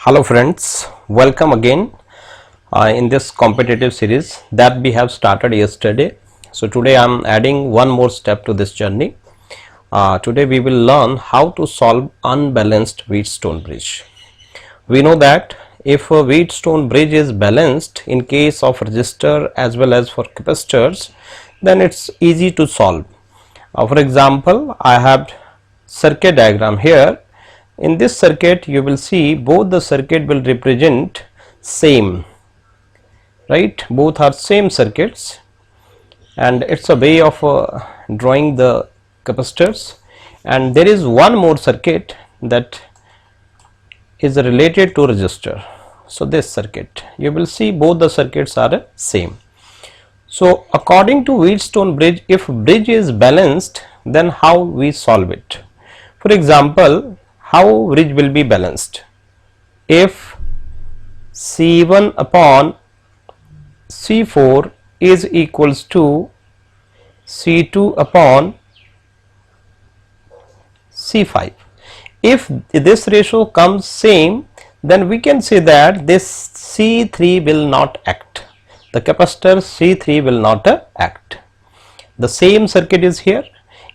Hello friends, welcome again in this competitive series that we have started yesterday. So today I am adding one more step to this journey. Today we will learn how to solve unbalanced Wheatstone bridge. We know that if a Wheatstone bridge is balanced in case of resistor as well as for capacitors, then it's easy to solve. For example, I have circuit diagram here. In this circuit you will see both the circuit will represent same, right? Both are same circuits, and it's a way of drawing the capacitors. And there is one more circuit that is related to resistor. So this circuit, you will see both the circuits are same. So according to Wheatstone bridge, if bridge is balanced, then how we solve it? For example, how bridge will be balanced? If C1 upon C4 is equals to C2 upon C5. If this ratio comes same, then we can say that this C3 will not act. The capacitor C3 will not act. The same circuit is here.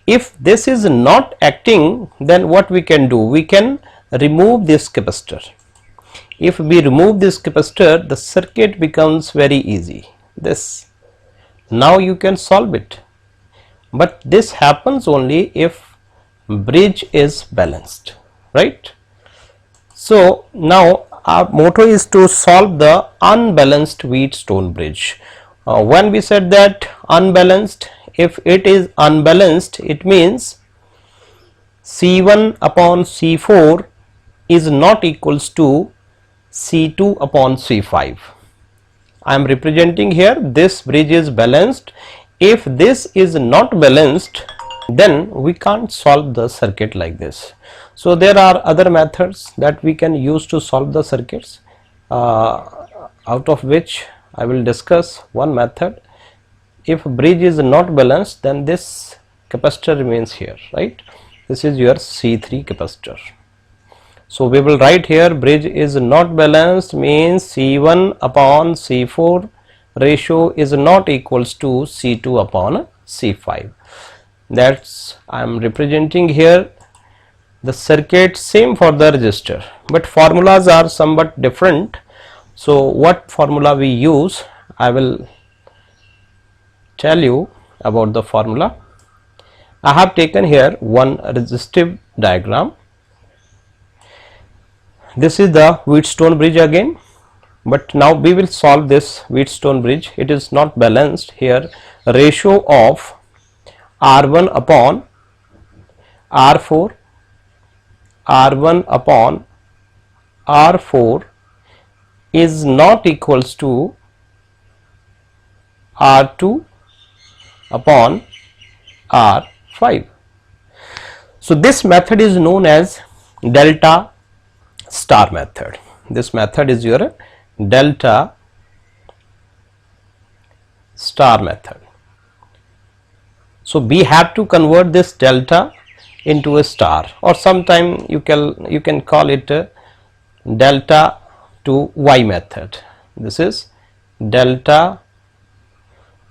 If this is not acting, then what we can do? We can remove this capacitor. If we remove this capacitor, the circuit becomes very easy. This, now you can solve it. But this happens only if bridge is balanced, right? So now our motto is to solve the unbalanced Wheatstone bridge. When we said that unbalanced, if it is unbalanced, it means C1 upon C4 is not equals to C2 upon C5. I am representing here this bridge is balanced. If this is not balanced, then we can't solve the circuit like this. So there are other methods that we can use to solve the circuits, out of which I will discuss one method. If bridge is not balanced, then this capacitor remains here, right? This is your C3 capacitor. So we will write here bridge is not balanced means C1 upon C4 ratio is not equals to C2 upon C5. That's I am representing here the circuit, same for the resistor, but formulas are somewhat different. So what formula we use, I will tell you about the formula. I have taken here one resistive diagram. This is the Wheatstone bridge again, but now we will solve this Wheatstone bridge. It is not balanced. Here ratio of R1 upon R4, R1 upon R4 is not equals to R2 upon R5. So this method is known as delta star method. This method is your delta star method. So we have to convert this delta into a star, or sometime you can call it a delta to Y method. This is delta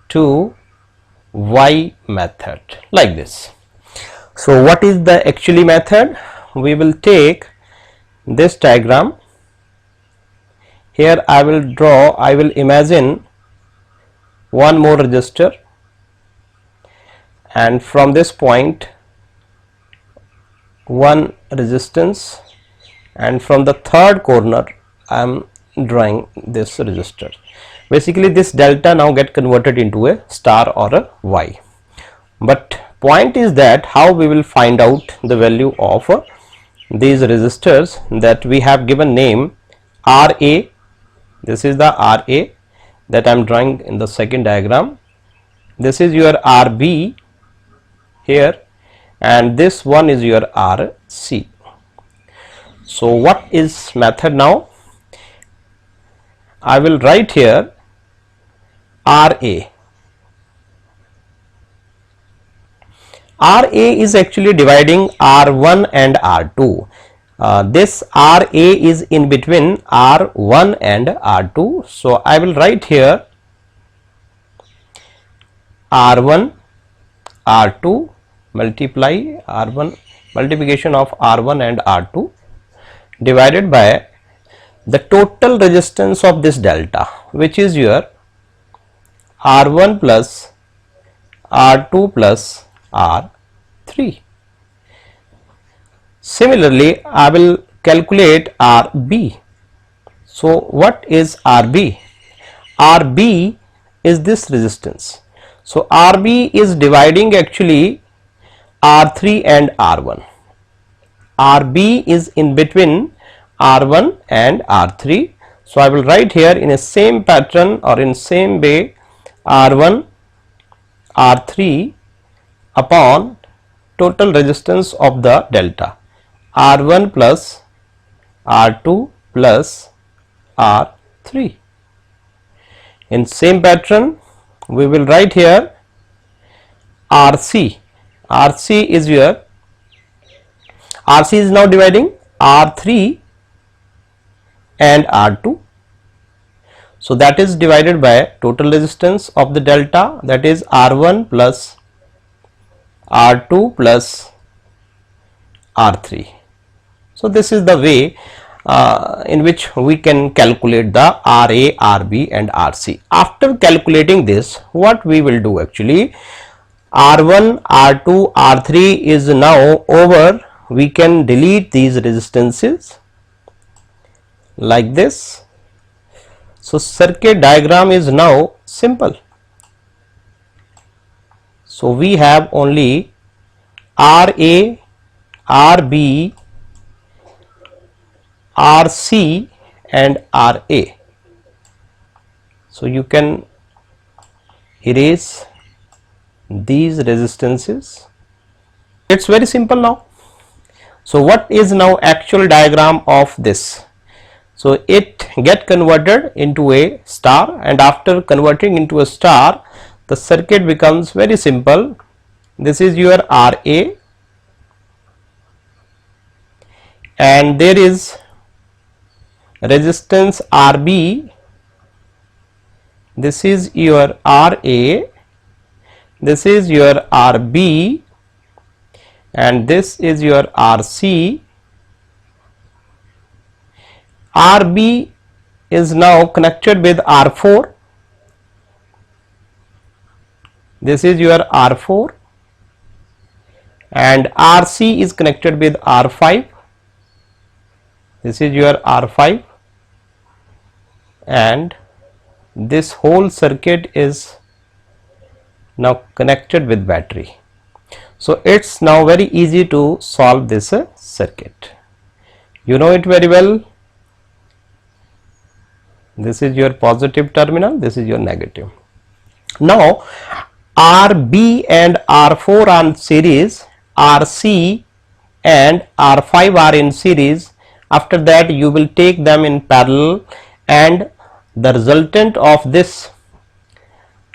to Y method, like this. So what is the actually method? We will take this diagram. Here I will imagine one more resistor, and from this point one resistance, and from the third corner I am drawing this resistor. Basically this delta now get converted into a star or a Y. But point is that how we will find out the value of these resistors that we have given name RA. This is the RA that I am drawing in the second diagram. This is your RB here, and this one is your RC. So what is method now? I will write here RA. RA is actually dividing R1 and R2. this RA is in between R1 and R2. So I will write here R1 R2 multiply R1 multiplication of R1 and R2 divided by the total resistance of this delta, which is your R1 plus R2 plus R3. Similarly, I will calculate RB. So what is RB? RB is this resistance. So RB is dividing actually R3 and R1. RB is in between R1 and R3. So I will write here in a same pattern or in same way R1 R3 upon total resistance of the delta R1 plus R2 plus R3. In same pattern we will write here RC. RC is your RC is now dividing R3 and R2. So that is divided by total resistance of the delta, that is R1 plus R2 plus R3. So this is the way in which we can calculate the RA, RB and RC. After calculating this, what we will do actually, R1, R2, R3 is now over. We can delete these resistances like this. So circuit diagram is now simple. So we have only RA, RB, RC and RA. So you can erase these resistances. It's very simple now. So what is now actual diagram of this? So it get converted into a star, and after converting into a star the circuit becomes very simple. This is your RA and there is resistance RB, this is your RA, this is your RB and this is your RC. RB is now connected with R4, this is your R4 and RC is connected with R5, this is your R5 and this whole circuit is now connected with battery. So it's now very easy to solve this circuit. You know it very well. This is your positive terminal, this is your negative. Now RB and R4 are in series, RC and R5 are in series. After that you will take them in parallel and the resultant of this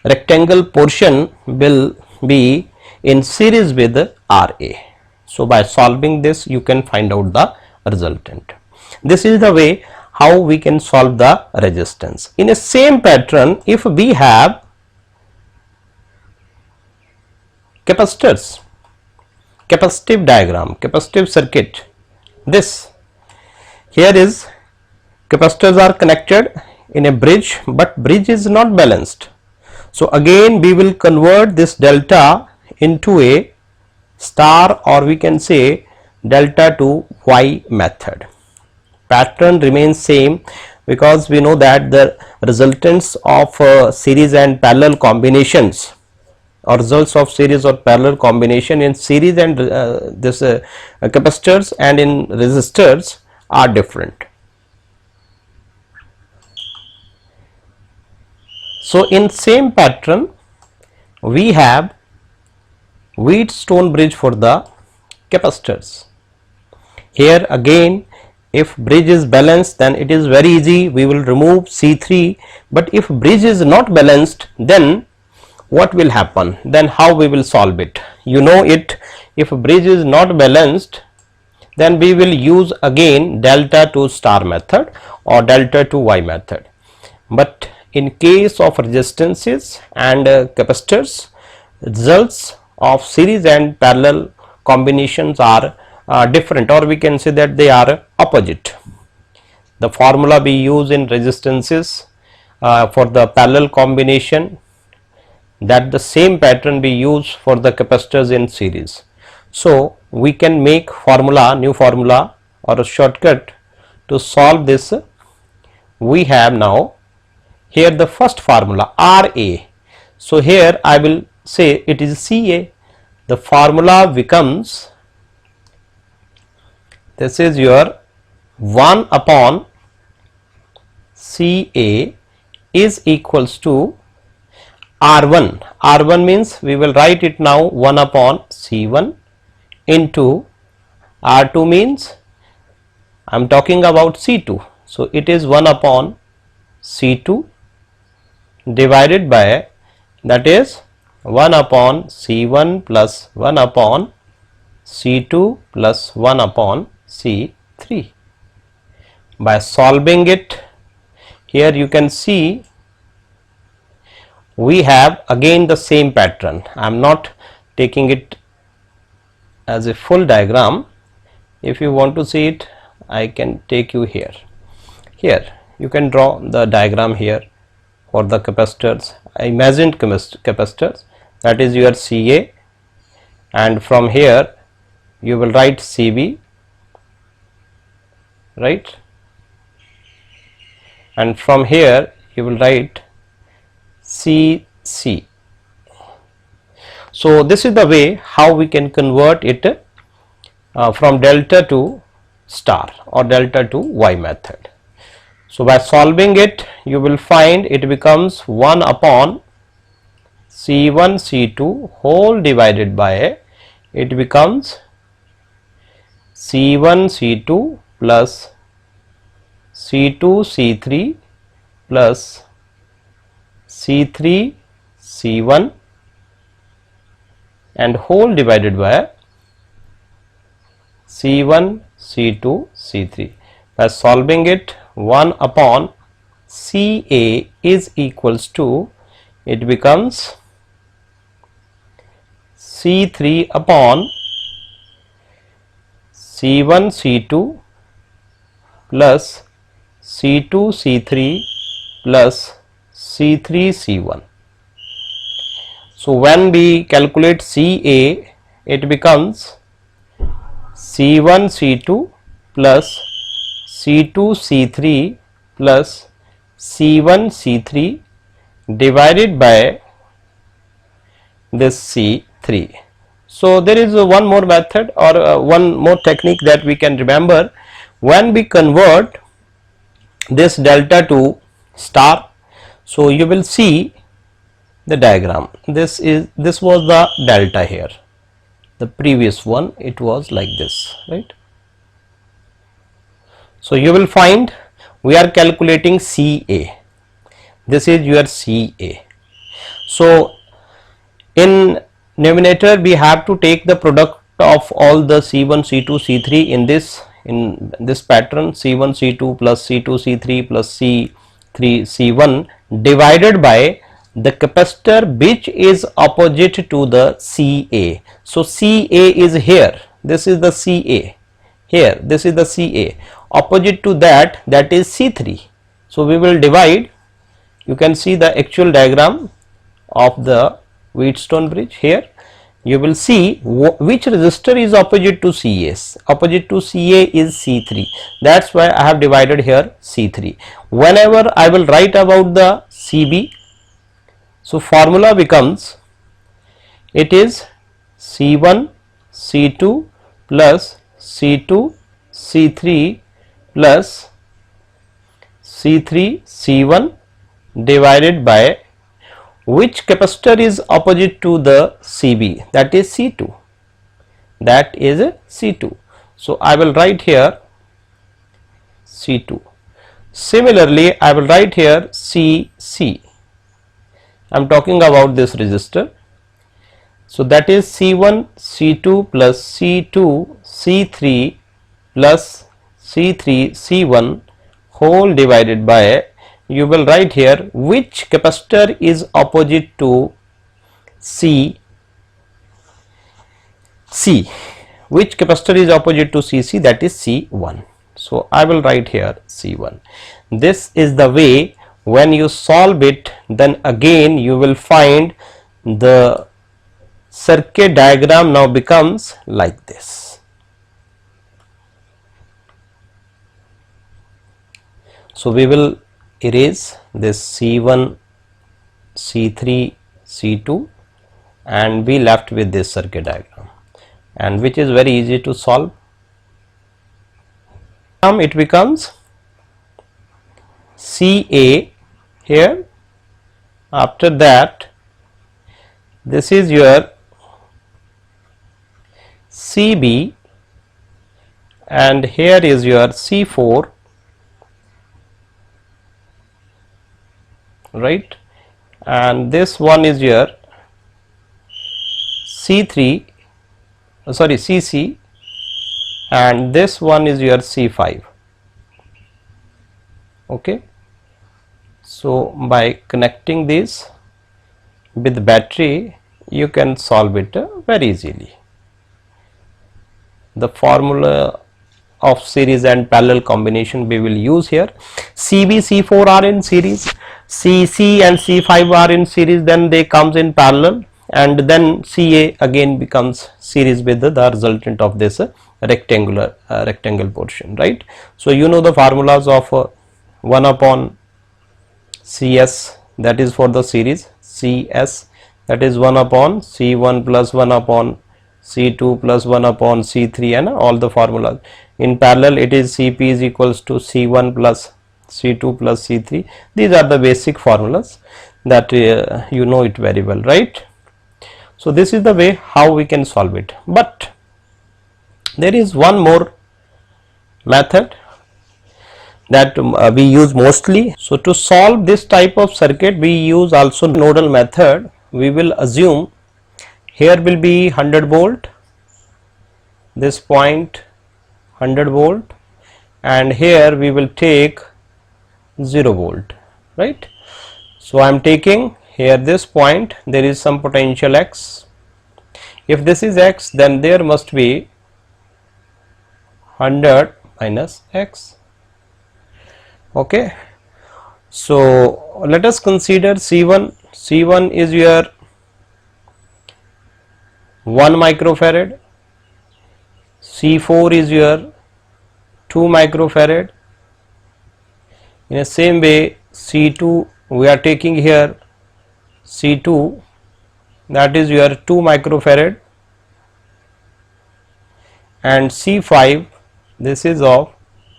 rectangle portion will be in series with RA. So by solving this you can find out the resultant. This is the way how we can solve the resistance. In a same pattern, if we have capacitors, capacitive diagram, capacitive circuit, this here is capacitors are connected in a bridge, but bridge is not balanced. So again we will convert this delta into a star, or we can say delta to Y method. Pattern remains same because we know that the resultants of series and parallel combinations, or results of series or parallel combination in series and capacitors and in resistors are different. So in same pattern we have Wheatstone bridge for the capacitors. Here again, if bridge is balanced then it is very easy, we will remove C3, but if bridge is not balanced then what will happen, then how we will solve it? You know it, if bridge is not balanced then we will use again delta to star method or delta to Y method. But in case of resistances and capacitors, results of series and parallel combinations are different, or we can say that they are opposite. The formula we use in resistances for the parallel combination, that the same pattern we use for the capacitors in series. So we can make formula, new formula or a shortcut to solve this. We have now here the first formula RA. So here I will say it is CA. The formula becomes, this is your 1 upon CA is equals to R1. R1 means we will write it now 1 upon C1 into R2 means I am talking about C2. So it is 1 upon C2 divided by, that is 1 upon C1 plus 1 upon C2 plus 1 upon C3. By solving it, here you can see we have again the same pattern. I am not taking it as a full diagram. If you want to see it, I can take you here. Here you can draw the diagram here for the capacitors. I imagined capacitors, that is your CA, and from here you will write CB, right, and from here you will write CC. So this is the way how we can convert it from delta to star or delta to Y method. So by solving it, you will find it becomes 1 upon C1 C2 whole divided by, it becomes C1 C2 plus C2 C3 plus C3 C1 and whole divided by C1 C2 C3. By solving it, 1 upon CA is equals to, it becomes C3 upon C1 C2 plus C2 C3 plus C3 C1. So when we calculate CA, it becomes C1 C2 plus C2 C3 plus C1 C3 divided by this C3. So there is one more method or one more technique that we can remember. When we convert this delta to star, so you will see the diagram. This was the delta here. The previous one, it was like this, right? So you will find we are calculating CA. This is your CA. So in numerator we have to take the product of all the C1, C2, C3 in this pattern, C1, C2 plus C2, C3 plus C3, C1 divided by the capacitor which is opposite to the CA. So CA is here, this is the CA, here this is the CA, opposite to that, that is C3. So we will divide, you can see the actual diagram of the Wheatstone bridge. Here you will see which resistor is opposite to CA. Opposite to CA is C3, that's why I have divided here C3. Whenever I will write about the CB, so formula becomes, it is C1 C2 plus C2 C3 plus C3 C1 divided by which capacitor is opposite to the CB, that is C2, that is C2. So I will write here C2. Similarly I will write here CC. I am talking about this resistor. So that is C1 C2 plus C2 C3 plus C3 C1 whole divided by, you will write here which capacitor is opposite to C, which capacitor is opposite to CC, that is C1. So I will write here C1. This is the way. When you solve it, then again you will find the circuit diagram now becomes like this. So we will erase this C1, C3, C2 and be left with this circuit diagram, and which is very easy to solve. It becomes CA here. After that, this is your CB, and here is your C4, right, and this one is your C3, sorry, CC, and this one is your C5. Okay, so by connecting this with battery, you can solve it very easily. The formula of series and parallel combination we will use here. CB, C4 are in series, CC and C5 are in series, then they comes in parallel, and then CA again becomes series with the resultant of this rectangle portion, right. So you know the formulas of 1 upon CS, that is for the series, CS, that is 1 upon C1 plus 1 upon C2 plus 1 upon C3, and all the formulas. In parallel it is Cp is equals to C1 plus C2 plus C3. These are the basic formulas that you know it very well, right. So this is the way how we can solve it, but there is one more method that we use mostly. So to solve this type of circuit, we use also nodal method. We will assume here will be 100 volt, this point 100 volt, and here we will take 0 volt, right. So I am taking here this point, there is some potential X. If this is X, then there must be 100 minus X. Okay, so let us consider C1. C1 is your 1 microfarad, C4 is your 2 microfarad. In the same way, C2 we are taking here C2, that is your 2 microfarad, and C5 this is of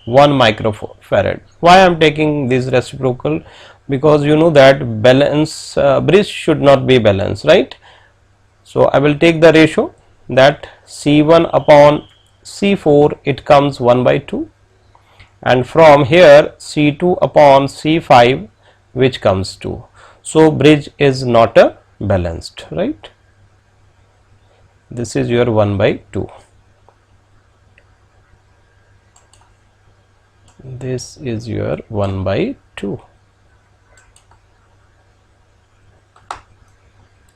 1 microfarad. Why I am taking this reciprocal? Because you know that balance bridge should not be balanced, right. So I will take the ratio that C1 upon C4, it comes 1 by 2, and from here C2 upon C5 which comes 2. So bridge is not balanced, right. This is your 1 by 2. This is your 1 by 2.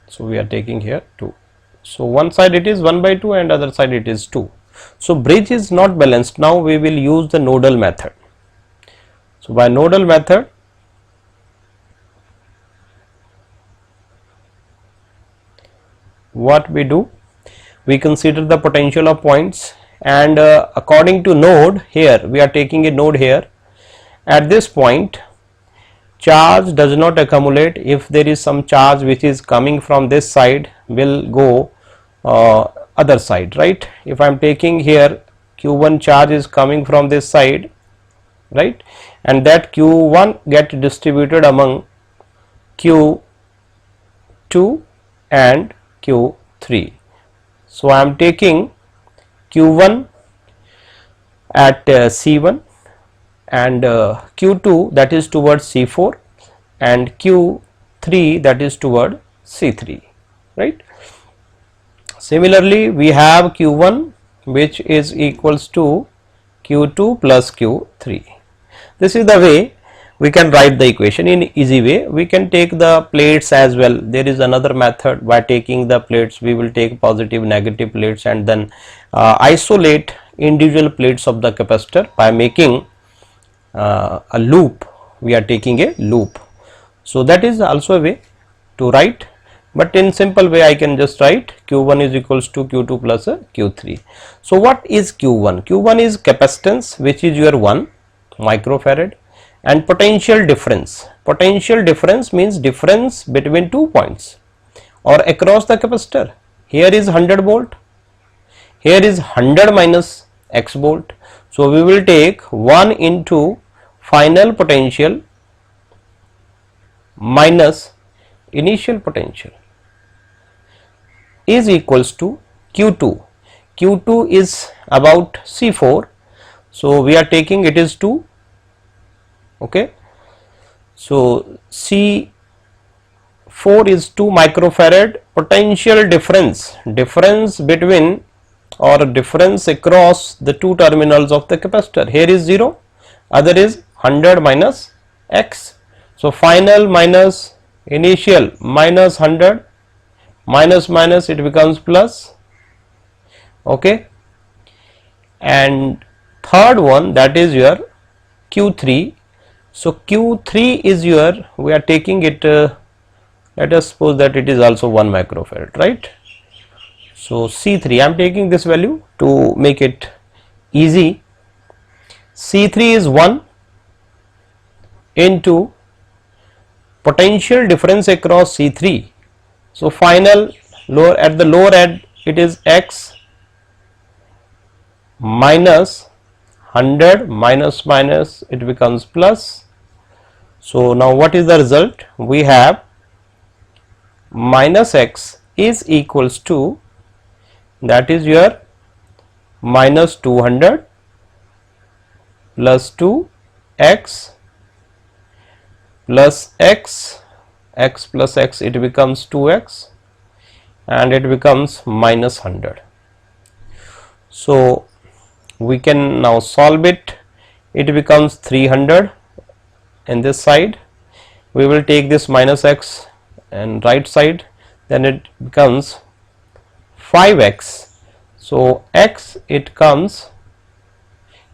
So we are taking here 2. So one side it is 1 by 2 and other side it is 2. So bridge is not balanced. Now we will use the nodal method. So by nodal method, what we do, we consider the potential of points, and according to node, here we are taking a node here. At this point, charge does not accumulate. If there is some charge which is coming from this side, will go other side, right. If I am taking here Q1 charge is coming from this side, right, and that Q1 get distributed among Q2 and Q3. So I am taking Q1 at C1 and Q2 that is towards C4 and Q3 that is toward C3, right. Similarly, we have Q1 which is equals to Q2 plus Q3. This is the way we can write the equation. In easy way we can take the plates as well. There is another method. By taking the plates, we will take positive, negative plates and then isolate individual plates of the capacitor by making a loop. We are taking a loop. So that is also a way to write, but in simple way I can just write Q1 is equals to Q2 plus Q3. So what is Q1? Q1 is capacitance, which is your 1 microfarad, and potential difference. Potential difference means difference between 2 points or across the capacitor. Here is 100 volt, here is 100 minus X volt. So we will take 1 into final potential minus initial potential is equals to Q2. Q2 is about C4. So we are taking it is 2. Okay. So C4 is 2 microfarad. Potential difference between or difference across the two terminals of the capacitor. Here is 0, other is 100 minus X. So final minus initial minus 100 minus minus it becomes plus. Okay. And third one, that is your Q3. So Q3 is your, we are taking it, let us suppose that it is also 1 microfarad, right? So C3, I am taking this value to make it easy. C3 is 1 into potential difference across C3. So final lower at the lower end it is X minus 100 minus minus it becomes plus. So now what is the result? We have minus X is equals to, that is your minus 200 plus 2 X plus X, X plus X it becomes 2X and it becomes minus 100. So we can now solve it. It becomes 300 in this side. We will take this minus X and right side, then it becomes 5X. So X it comes,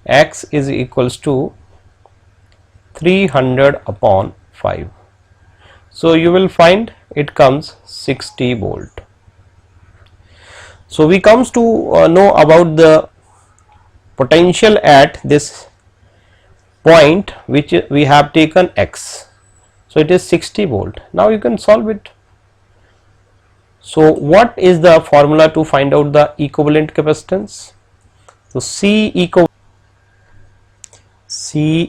X is equals to 300 upon 5. So you will find it comes 60 volt. So we comes to know about the potential at this point which we have taken X. So it is 60 volt. Now you can solve it. So what is the formula to find out the equivalent capacitance? So C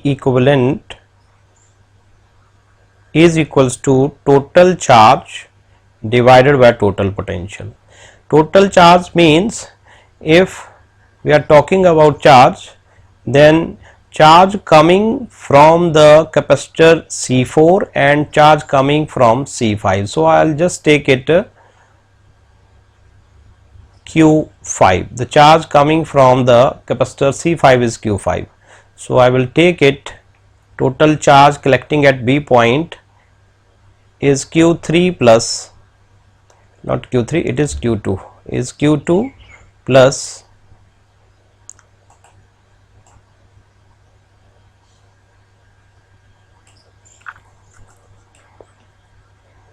equivalent is equals to total charge divided by total potential. Total charge means if we are talking about charge, then charge coming from the capacitor C4 and charge coming from C5. So I will just take it Q5. The charge coming from the capacitor C5 is Q5. So I will take it, total charge collecting at B point is Q3 plus, not Q3, it is Q2, is Q2 plus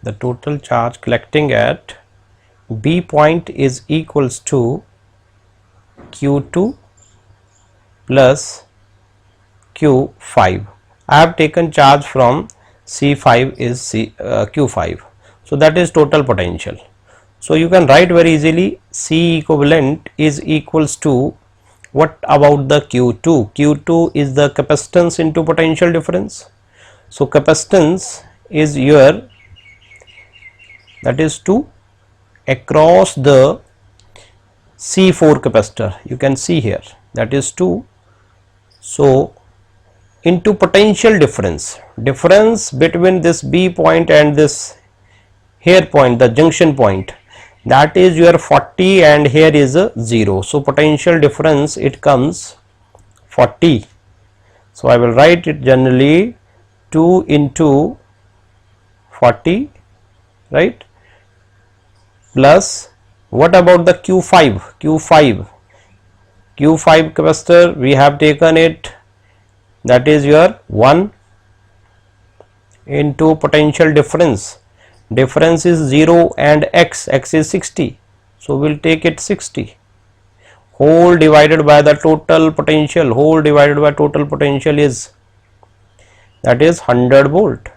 the total charge collecting at B point is equals to Q2 plus Q5. I have taken charge from C5 is Q5. So that is total potential. So you can write very easily C equivalent is equals to, what about the Q2? Q2 is the capacitance into potential difference. So capacitance is your, that is 2 across the C4 capacitor, you can see here, that is 2. So into potential difference between this B point and this here point, the junction point, that is your 40 and here is a 0. So potential difference it comes 40. So I will write it generally 2 into 40, right, plus what about the Q5? Q5 capacitor we have taken it, that is your 1 into potential difference is 0 and x is 60, so we will take it 60 whole divided by the total potential, is, that is 100 volt.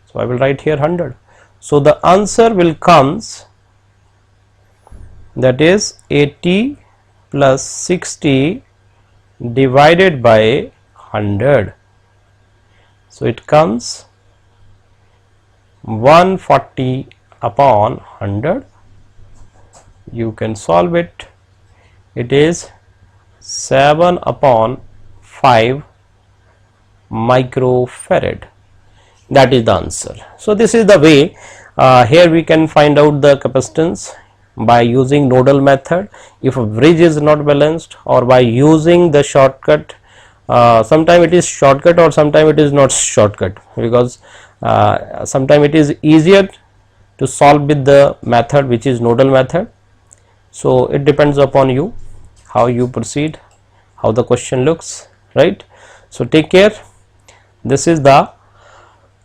So I will write here 100. So the answer will comes, that is 80 plus 60 divided by 100. So it comes 140 upon 100. You can solve it. It is 7 upon 5 microfarad. That is the answer. So this is the way. Here we can find out the capacitance by using nodal method if a bridge is not balanced, or by using the shortcut. Sometime it is shortcut or sometime it is not shortcut, because sometime it is easier to solve with the method which is nodal method. So it depends upon you how you proceed, how the question looks, right. So take care. This is the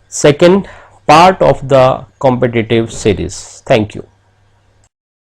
second part of the competitive series. Thank you.